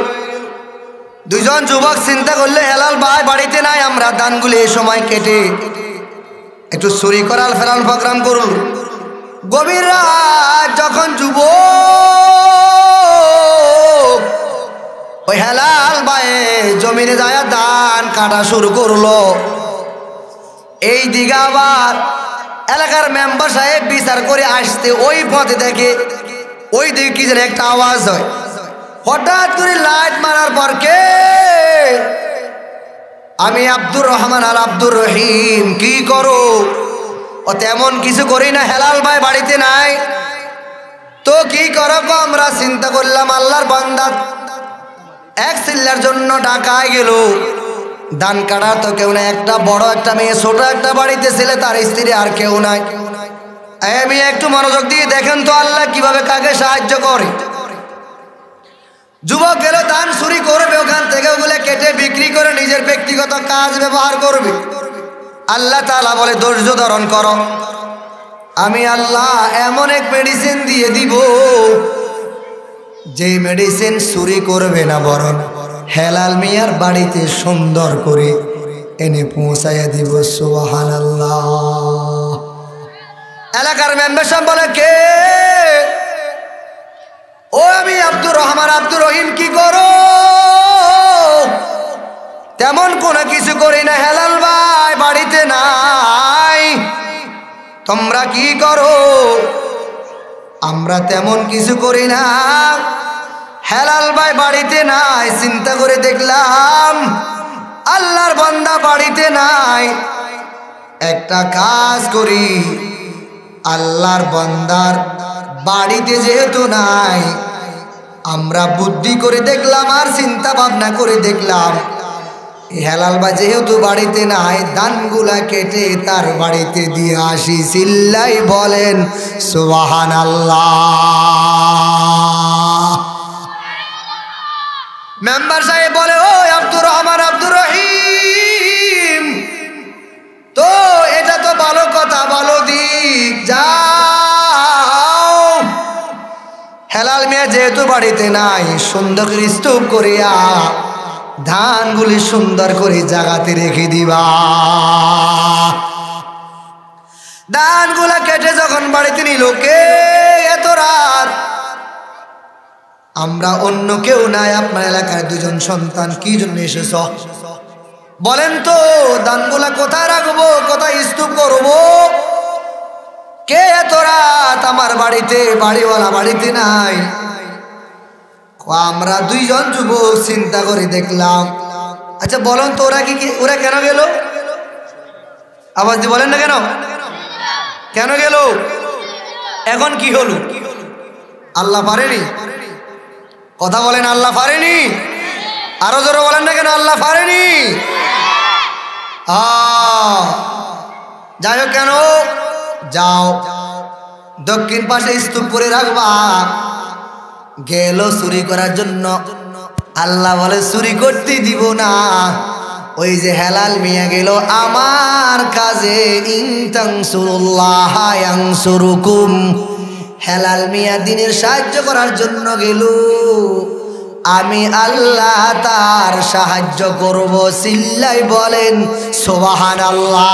দুইজন যুবক চিন্তা করলে হেলাল ভাই বাড়িতে নাই, আমরা ধানগুলি এই সময় কেটে একটু চুরি করার ফেরাল প্রোগ্রাম করল। গভীর রাত যখন যুবক ওই হেলাল ভাই জমিনে যায় ধান কাটা শুরু করলো, এই দিকে আবার এলাকার মেম্বার সাহেব বিচার করে আসতে ওই পথে দেখে ওই দিকে কি যেন একটা আওয়াজ হয়। হঠাৎ করে লাইট মারার পর কে? আমি আব্দুর রহমান আর আব্দুর রহিম। কি করো? ও তেমন কিছু করি না, হেলাল ভাই বাড়িতে নাই। তো কি করো? আমরা চিন্তা করলাম আল্লাহর বান্দা এক চিল্লার জন্য ঢাকায় গেল, ধান কাটার তো কেউ নাই, একটা বড় একটা মেয়ে, ছোট একটা বাড়িতে ছেলে, তার স্ত্রী, আর কেউ নাই। আমি একটু মনোযোগ দিয়ে দেখেন তো আল্লাহ কিভাবে কাকে সাহায্য করে। যুবক গেল ধান চুরি করবে, ওখান থেকে ওগুলো কেটে বিক্রি করে নিজের ব্যক্তিগত কাজ ব্যবহার করবে। আল্লাহ তাআলা বলে ধৈর্য ধারণ করো, আমি আল্লাহ এমন এক মেডিসিন দিয়ে দিব যে মেডিসিন চুরি করবে না, বরং হেলাল মিয়ার বাড়িতে সুন্দর করে এনে পৌঁছাইয়া দিব। সুবহানাল্লাহ। এলাকার মেম্বার সাহেব বলে, কে? ও আমি আব্দুর রহমান, আব্দুর রহিম। কি করো? তেমন কোনো কিছু করি না, হেলাল ভাই বাড়িতে নাই। তোমরা কি করো? আমরা তেমন কিছু করি না, হেলাল ভাই বাড়িতে নাই। চিন্তা করে দেখলাম আল্লাহর বান্দা বাড়িতে নাই। একটা কাজ করি, আল্লাহর বান্দার বাড়িতে যেহেতু নাই, আমরা বুদ্ধি করে দেখলাম আর চিন্তা ভাবনা করে দেখলাম হেলাল ভাই যেহেতু বাড়িতে নাই, ধানগুলা কেটে তার বাড়িতে দিয়ে আসি। চিল্লাই বলেন সুবহানাল্লাহ। মেম্বার সাহেব বলে, ও আব্দুর রহমান, আব্দুর রহিম, তো এটা তো ভালো কথা, ভালো দিক। যাও, হেলাল মিয়া যেহেতু বাড়িতে নাই, সুন্দর করে স্তূপ করিয়া ধানগুলি সুন্দর করে জাগাতে রেখে দিবা। ধানগুলা কেটে যখন বাড়িতে নিল, কে? এত রাত, আমরা অন্য কেউ নাই, আপনার এলাকার দুজন সন্তান। কি জন্য এসেছ বলেন তো? ধানগুলা কোথায় রাখবো, কোথায় স্তূপ করবো? কে এত রাত আমার বাড়িতে? বাড়িওয়ালা বাড়িতে নাই। আমরা দুইজন যুবক চিন্তা করে দেখলাম। আচ্ছা বলেন তো, ওরা কেন গেল? আওয়াজ দিয়ে বলেন না, কেন কেন গেল? এখন কি হলো? আল্লাহ পারেনি? কথা বলেন, আল্লাহ পারেনি? আরো জোরে বলেন না, কেন আল্লাহ পারেনি? যাই হোক, কেন যাও, দক্ষিণ পাশে স্তূপ করে রাখবা। গেল চুরি করার জন্য। আল্লাহ বলে, চুরি করতে দিব না। ওই যে হেলাল মিয়া গেল আমার কাজে, ইন তানসুরুল্লাহ ইয়ানসুরুকুম। হেলাল মিয়া দিনের সাহায্য করার জন্য গেল, আমি আল্লাহ তার সাহায্য করব। চিল্লাই বলেন সুবহানাল্লাহ।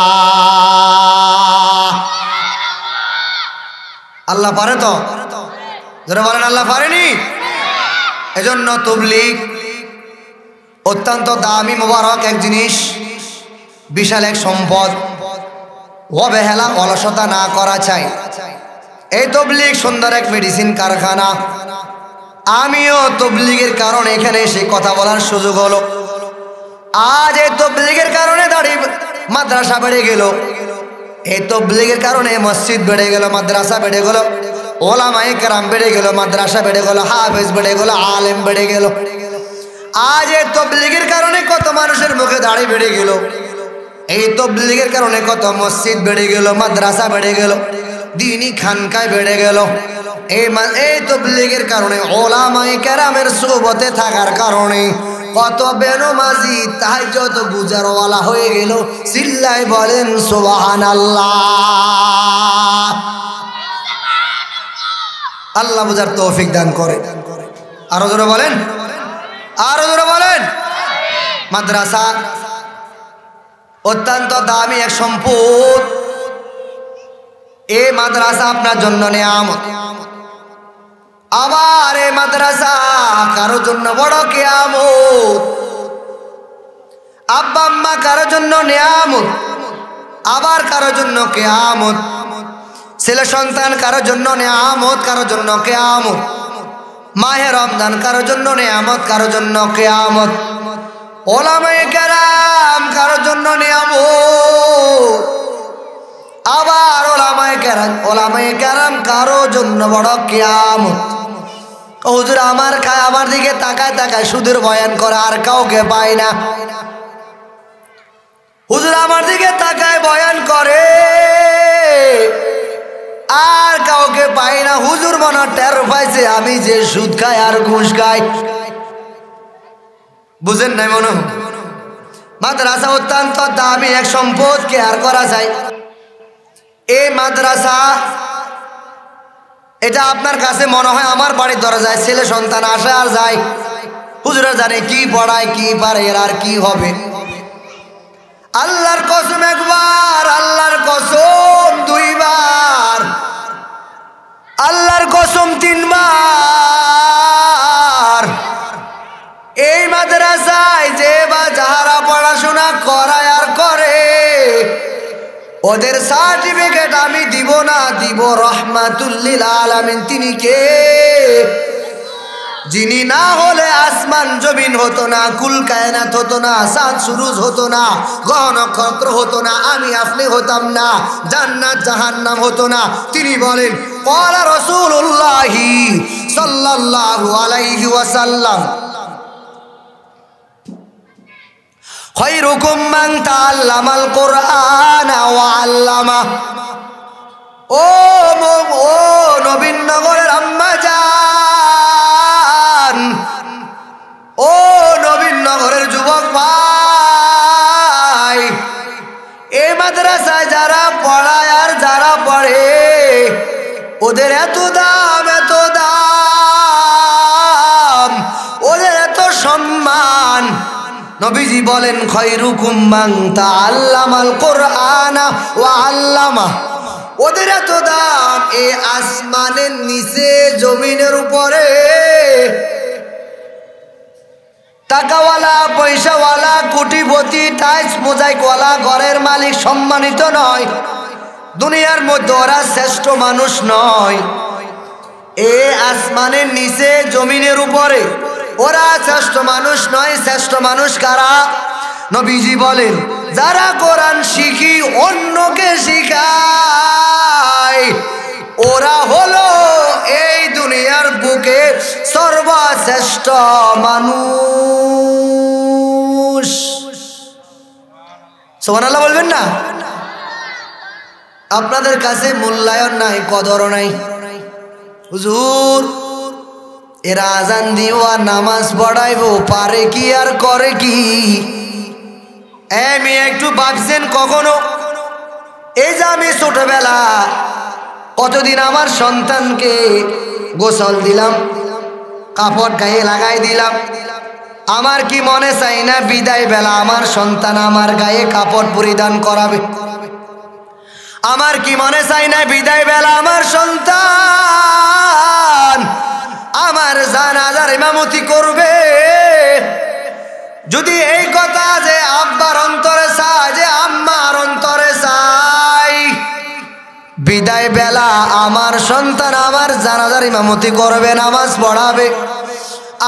আল্লাহ পারে তো? যারা বলেন আল্লাহ পারেনি? এজন্য তাবলীগ অত্যন্ত দামি মোবারক এক জিনিস, বিশাল এক সম্পদ। অবহেলা অলসতা না করা চাই। এই তাবলীগ সুন্দর এক মেডিসিন কারখানা। আমিও তাবলীগের কারণে এখানে এসে কথা বলার সুযোগ হলো। আজ এই তাবলীগের কারণে দাঁড়িয়ে মাদ্রাসা বেড়ে গেল, এই তাবলীগের কারণে মসজিদ বেড়ে গেল, মাদ্রাসা বেড়ে গেল, ওলামায়ে কেরাম বেড়ে গেল, মাদ্রাসা বেড়ে গেল, হাফেজ বেড়ে গেল, আলেম বেড়ে গেল। আজ এই তাবলীগের কারণে কত মানুষের মুখে দাড়ি বেড়ে গেল। এই তাবলীগের কারণে কত মসজিদ বেড়ে গেল, মাদ্রাসা বেড়ে গেল, দ্বীনি খানকায় বেড়ে গেল। এই তাবলীগের কারণে, ওলামায়ে কেরামের সুহবতে থাকার কারণে কত বেনমাজি তাহাজ্জুদ গুজারওয়ালা হয়ে গেল। চিল্লাই বলেন সুবহানাল্লাহ। আল্লাহ বুঝার তৌফিক দান করে। আরো জোরে বলেন, আরো জোরে বলেন। মাদ্রাসা অত্যন্ত দামি এক সম্পদ। এই মাদ্রাসা আপনার জন্য নিয়ামত। আবার এই মাদ্রাসা কারো জন্য বড় কিয়ামত। আব্বা আম্মা কারো জন্য নিয়ামত, আবার কারো জন্য কিয়ামত। ছেলে সন্তান কারো জন্য নিয়ামত, কারো জন্য কিয়ামত। মাহে রমজান কারো জন্য নিয়ামত, কারো জন্য কিয়ামত। ওলামায়ে কেরাম কারো জন্য নিয়ামত, আবার ওলামায়ে কেরাম কারো জন্য বড় কিয়ামত। হুজুর আমার দিকে তাকায় তাকায় সুদের বয়ান করে, আর কাউকে পায় না। হুজুর আমার দিকে তাকায় বয়ান করে, আর কাউকে পাই না। হুজুর মনে টের পাইছে আমি যে সুদ খাই আর ঘুষ খাই। বুঝেন নাই মনে? মাদ্রাসা অত্যন্ত দামি এক সম্পদ, কেয়ার করা যায়। এই মাদ্রাসা এটা আপনার কাছে মনে হয় আমার বাড়ির দরজায় ছেলে সন্তান আসে আর যায়, হুজুরা জানে কি পড়ায় কি পারে, এর আর কি হবে। আল্লাহর কসম একবার, আল্লাহর কসম দুইবার, আল্লাহর কসম তিনবার। এই মাদ্রাসায় যে বা যাহারা পড়াশোনা করায় আর করে, ওদের সার্টিফিকেট আমি দিব না, দিব রহমাতুল লিল আলামিন। তিনি কে? যিনি না হলে আসমান জমিন হতো না, কুল কায়নাত হতো না, চাঁদ সুরুজ হতো না, গ্রহ নক্ষত্র হতো না, আমি আপনি হতাম না, জান্নাত জাহান্নাম হতো না। তিনি বলেন ক্বালা রাসূলুল্লাহি সাল্লাল্লাহু আলাইহি ওয়াসাল্লাম, খায়রুকুম মান তাআল্লামাল কুরআনা ওয়া আল্লামা। ও নবীনগরের আম্মা জান, ও নবীনগরের যুবক ভাই, এই মাদ্রাসায় যারা পড়ায় আর যারা পড়ে, ওদের এত দাম, এত দাম, ওদের এত সম্মান। নবীজি বলেন খায়রুকুম মান তাআল্লামাল কুরআনা ওয়া আল্লামা। ওদের এত দাম, এই আসমানের নিচে জমিনের উপরে টাকাওয়ালা পয়সাওয়ালা কোটিপতি টাইস মোজাইকওয়ালা ঘরের মালিক সম্মানিত নয়, দুনিয়ার মধ্যে ওরা শ্রেষ্ঠ মানুষ নয়। এই আসমানের নিচে জমিনের উপরে ওরা শ্রেষ্ঠ মানুষ নয়। শ্রেষ্ঠ মানুষ কারা? নবীজি বলেন যারা কোরআন শিখি অন্যকে শিখায়, ওরা হলো এই দুনিয়ার বুকে সর্বশ্রেষ্ঠ মানুষ। সুবহানাল্লাহ বলবেন না? আপনাদের কাছে মূল্যায়ন নাই, কদর নাই। হুজুর এরা আজান দিও আর নামাজ পড়াইবো, পারে কি আর করে কি? আমি একটু ভাবছেন কখনো? এই যে আমি ছোটবেলা কতদিন আমার সন্তানকে গোসল দিলাম, কাপড় গায়ে লাগাই দিলাম, আমার কি মনে চাই না বিদায় বেলা আমার সন্তান আমার গায়ে কাপড় পরিধান করাবে? আমার কি মনে চাই না বিদায় বেলা আমার সন্তান আমার জানাজার ইমামতি করবে? যদি এই কথা যে আব্বার অন্তরে চাই, যে আম্মার অন্তরে চাই, বিদায় বেলা আমার সন্তান আমার জানাজার ইমামতি করবে, নামাজ পড়াবে,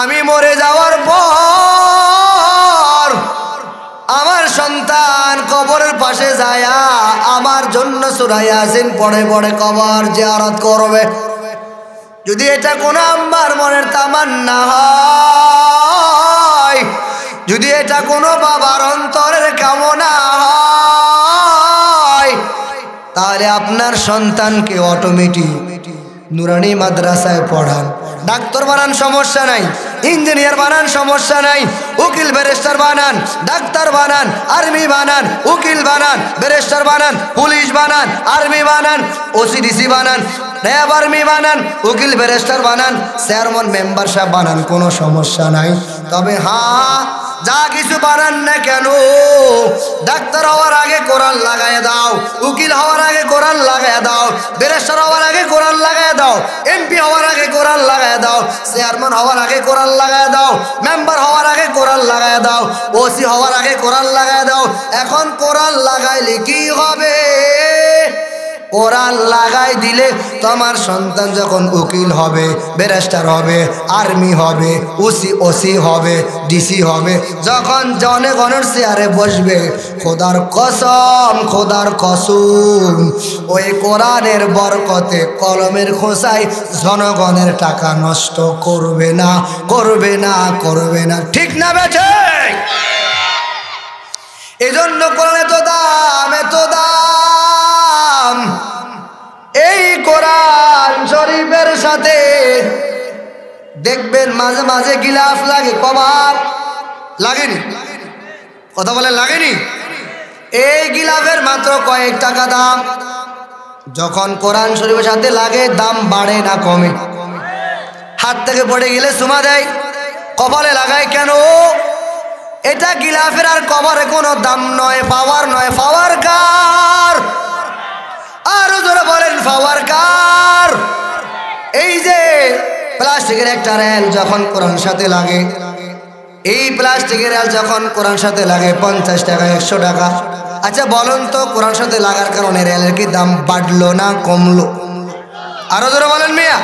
আমি মরে যাওয়ার পর আমার সন্তান কবরের পাশে যায়া আমার জন্য সূরা ইয়াসিন পড়ে পড়ে কবর জিয়ারত করবে, যদি এটা কোন আম্মার মনের তামান্না হয়, যদি এটা কোনো বাবার অন্তরের কামনা হয়, তাহলে আপনার সন্তানকে অটোমেটিক নুরানি মাদ্রাসায় পড়ান। ডাক্তার বানান, সমস্যা নাই। ইঞ্জিনিয়ার বানান, সমস্যা নাই। উকিল ব্যারিস্টার বানান, ডাক্তার বানান, আর্মি বানান, উকিল বানান, ব্যারিস্টার বানান, পুলিশ বানান, আর্মি বানান, ওসিডিসি বানান, র্যাব আর্মি বানান, উকিল ব্যারিস্টার বানান, চেয়ারম্যান মেম্বার সাহেব বানান, কোনো সমস্যা নাই। তবে হ্যাঁ, যা কিছু বানান না কেন, ডাক্তার হওয়ার আগে কোরআন লাগায় দাও, উকিল হওয়ার আগে কোরআন লাগায় দাও, ব্যারিস্টার হওয়ার আগে কোরআন লাগায় দাও, এমপি হওয়ার আগে কোরআন লাগায় দাও, চেয়ারম্যান হওয়ার আগে কোরআন লাগায় দাও, মেম্বার হওয়ার আগে কোরআন লাগায় দাও, ওসি হওয়ার আগে কোরআন লাগায় দাও। এখন কোরআন লাগাইলে কি হবে? কোরআন লাগাই দিলে তোমার সন্তান যখন উকিল হবে, ব্যারিস্টার হবে, আর্মি হবে, ওসি হবে, ডিসি হবে, যখন জনগণের চেয়ারে বসবে, খোদার কসম, খোদার কসম, ওই কোরআনের বরকতে কলমের খোসায় জনগণের টাকা নষ্ট করবে না, করবে না, করবে না। ঠিক না বেঠে? এজন্য কোরআন এত দাম, এত দাম। এই কোরআন শরীফের সাথে দেখবেন মাঝে মাঝে গিলাফ লাগে, কভার লাগেনি? কথা বলে লাগেনি? এই গিলাফের মাত্র কয়েক টাকা দাম। যখন কোরআন শরীফের সাথে লাগে দাম বাড়ে না কমে? হাত থেকে পড়ে গেলে চুমা দেয়, কপালে লাগায় কেন? এটা গিলাফের আর কভারে কোনো দাম নয়, পাওয়ার নয়। পাওয়ার কার? আরো জোরে বলেন, পাওয়ার কার? এই যে প্লাস্টিকের একটা রেল যখন কোরআন সাথে লাগে, এই প্লাস্টিকের রেল যখন কোরআন সাথে লাগে 50 টাকা 100 টাকা। আচ্ছা বলুন তো, কোরআন সাথে লাগার কারণে রেলের কি দাম বাড়লো না কমলো? আরো জোরে বলেন মিয়া।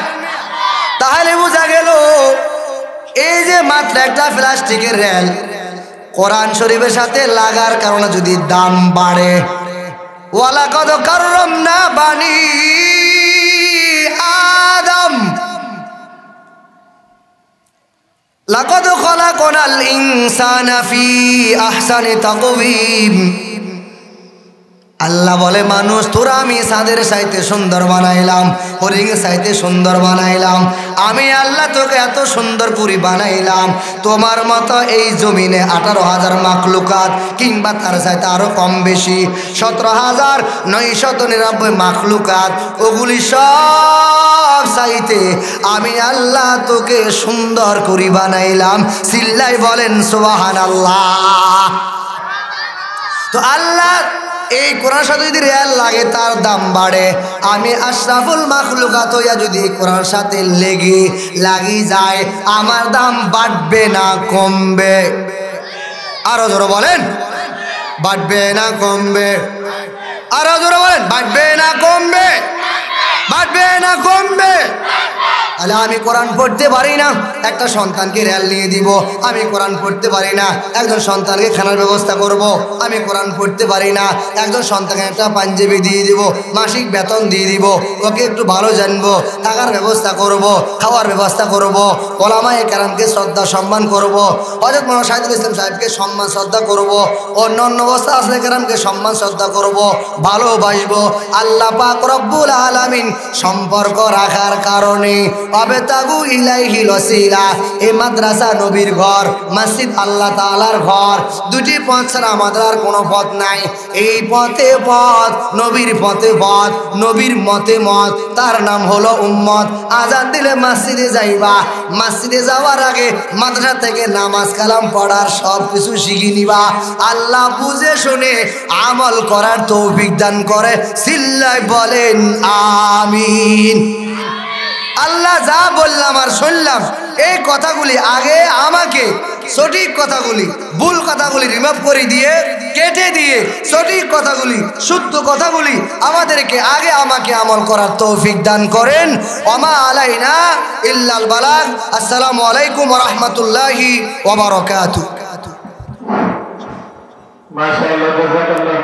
তাহলে বোঝা গেল এই যে মাত্র একটা প্লাস্টিকের রেল কোরআন শরীফের সাথে লাগার কারণে যদি দাম বাড়ে, ওয়ালাকাদ কাররামনা বানি আদম, লাকাদ খলাকনাল ইনসানা ফি আহসানি তাকওয়িম। আল্লাহ বলে, মানুষ তোরা আমি সাদের সাইতে সুন্দর বানাইলাম, হরিণের সাইতে সুন্দর বানাইলাম। আমি আল্লাহ তোকে এত সুন্দর করে বানাইলাম, তোমার মতো এই জমিনে 18,000 মাখলুকাত কিংবা তার সাইতে আরো কম বেশি 17,999 মাখলুকাত, ওগুলি সব সাইতে আমি আল্লাহ তোকে সুন্দর করে বানাইলাম। চিল্লাই বলেন সুবহানাল্লাহ। তো আল্লাহ এই কোরআন সাথে যদি রেল লাগে তার দাম বাড়ে। আমি আশরাফুল মাখলুকাত হইয়া যদি কোরআন সাথে লাগি যায়, আমার দাম বাড়বে না কমবে? আরো জোরে বলেন, বাড়বে না কমবে? আরো জোরে বলেন, বাড়বে না কমবে? বাড়বে না কমবে? তাহলে আমি কোরআন পড়তে পারি না, একটা সন্তানকে রেল নিয়ে দিব। আমি কোরআন পড়তে পারি না, একজন সন্তানকে খানার ব্যবস্থা করব। আমি কোরআন পড়তে পারি না, একজন সন্তানকে একটা পাঞ্জাবি দিয়ে দিব, মাসিক বেতন দিয়ে দিব, ওকে একটু ভালো জানবো, থাকার ব্যবস্থা করব, খাওয়ার ব্যবস্থা করব, ওলামায়ে কেরামকে শ্রদ্ধা সম্মান করব, হযরত মাওলানা শাহিদুল ইসলাম সাহেবকে সম্মান শ্রদ্ধা করব, অন্যান্য অবস্থা আসলে কেরামকে সম্মান শ্রদ্ধা করব, ভালোবাসবো। আল্লাহ পাক রব্বুল আলামিন সম্পর্ক রাখার কারণে আবতাগু ইলাইহিল ওয়াসিলা, এই মাদ্রাসা নবীর ঘর, মসজিদ আল্লাহ তাআলার ঘর। দুটি পথ ছাড়া আমাদের আর কোনো পথ নাই। এই পথে পথ, নবীর পথে পথ, নবীর মতে মত, তার নাম হলো উম্মত। আজান দিলে মসজিদে যাইবা, মসজিদে যাওয়ার আগে মাদ্রাসা থেকে নামাজ কালাম পড়ার সব কিছু শিখে নিবা। আল্লাহ বুঝে শুনে আমল করার তৌফিক দান করে। চিল্লাই বলেন আমিন। আল্লাহ যা বললাম আর শুনলাম, এই কথাগুলি আগে আমাকে সঠিক কথাগুলি, ভুল কথাগুলি রিমুভ করে দিয়ে, কেটে দিয়ে সঠিক কথাগুলি, শুদ্ধ কথাগুলি আমাদেরকে আগে আমাকে আমল করার তৌফিক দান করেন। ওমা আলাইনা ইল্লাল বালাগ। আসসালামু আলাইকুম ওয়া রাহমাতুল্লাহি ওয়া বারাকাতুহু। মাশাআল্লাহ।